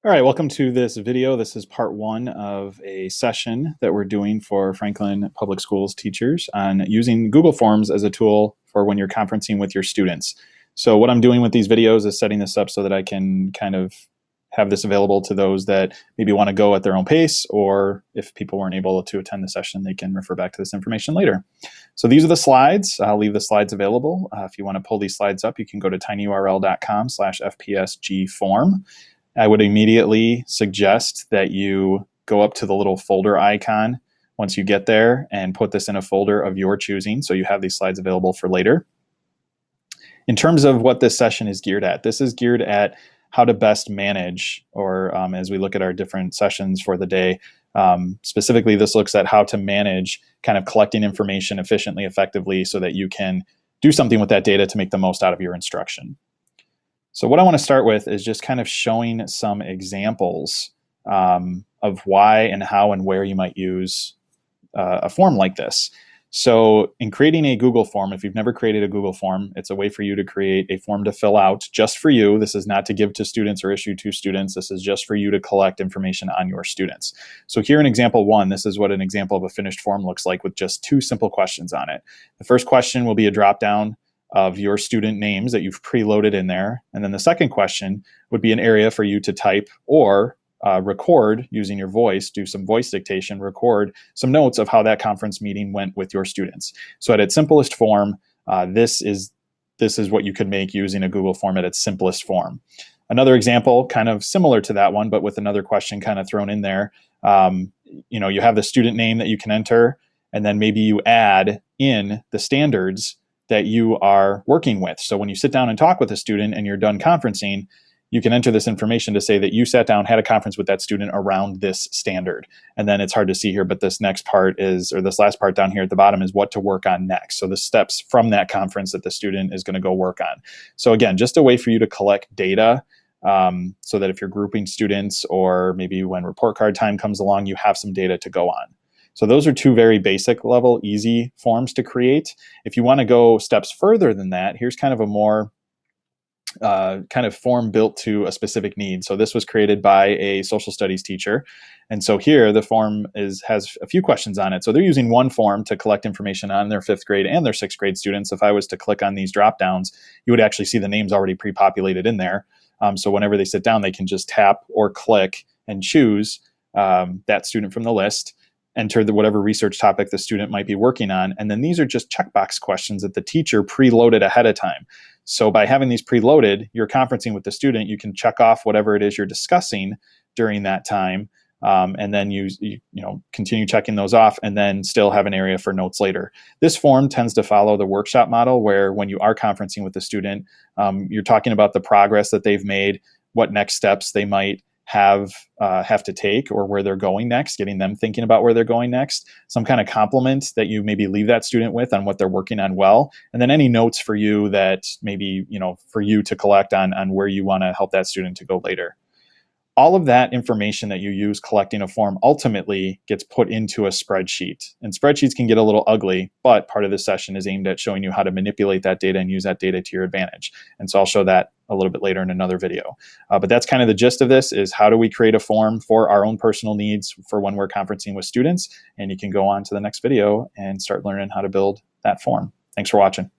All right, welcome to this video. This is part one of a session that we're doing for Franklin Public Schools teachers on using Google Forms as a tool for when you're conferencing with your students. So what I'm doing with these videos is setting this up so that I can kind of have this available to those that maybe want to go at their own pace, or if people weren't able to attend the session, they can refer back to this information later. So these are the slides. I'll leave the slides available. If you want to pull these slides up, you can go to tinyurl.com/fpsgform. I would immediately suggest that you go up to the little folder icon once you get there and put this in a folder of your choosing so you have these slides available for later. In terms of what this session is geared at, this is geared at how to best manage, or as we look at our different sessions for the day, specifically this looks at how to manage kind of collecting information efficiently, effectively, so that you can do something with that data to make the most out of your instruction. So what I want to start with is just kind of showing some examples of why and how and where you might use a form like this. So in creating a Google form, if you've never created a Google form, it's a way for you to create a form to fill out just for you. This is not to give to students or issue to students. This is just for you to collect information on your students. So here in example one, this is what an example of a finished form looks like with just two simple questions on it. The first question will be a drop-down of your student names that you've preloaded in there. And then the second question would be an area for you to type or record using your voice, do some voice dictation, record some notes of how that conference meeting went with your students. So at its simplest form, this is what you could make using a Google form at its simplest form. Another example, kind of similar to that one, but with another question kind of thrown in there. You have the student name that you can enter, and then maybe you add in the standards that you are working with. So when you sit down and talk with a student and you're done conferencing, you can enter this information to say that you sat down, had a conference with that student around this standard. And then it's hard to see here, but this next part is, or this last part down here at the bottom is what to work on next. So the steps from that conference that the student is going to go work on. So again, just a way for you to collect data so that if you're grouping students, or maybe when report card time comes along, you have some data to go on. So those are two very basic level, easy forms to create. If you want to go steps further than that, here's kind of a more kind of form built to a specific need. So this was created by a social studies teacher. And so here the form has a few questions on it. So they're using one form to collect information on their 5th grade and their 6th grade students. If I was to click on these drop downs, you would actually see the names already pre-populated in there. So whenever they sit down, they can just tap or click and choose that student from the list, enter whatever research topic the student might be working on. And then these are just checkbox questions that the teacher preloaded ahead of time. So by having these preloaded, you're conferencing with the student, you can check off whatever it is you're discussing during that time. And then you continue checking those off, and then still have an area for notes later. This form tends to follow the workshop model, where when you are conferencing with the student, you're talking about the progress that they've made, what next steps they might have to take, or where they're going next, getting them thinking about where they're going next, some kind of compliment that you maybe leave that student with on what they're working on well, and then any notes for you that maybe, for you to collect on where you want to help that student to go later. All of that information that you use collecting a form ultimately gets put into a spreadsheet. And spreadsheets can get a little ugly, but part of this session is aimed at showing you how to manipulate that data and use that data to your advantage. And so I'll show that a little bit later in another video. But that's kind of the gist of this, is how do we create a form for our own personal needs for when we're conferencing with students. And you can go on to the next video and start learning how to build that form. Thanks for watching.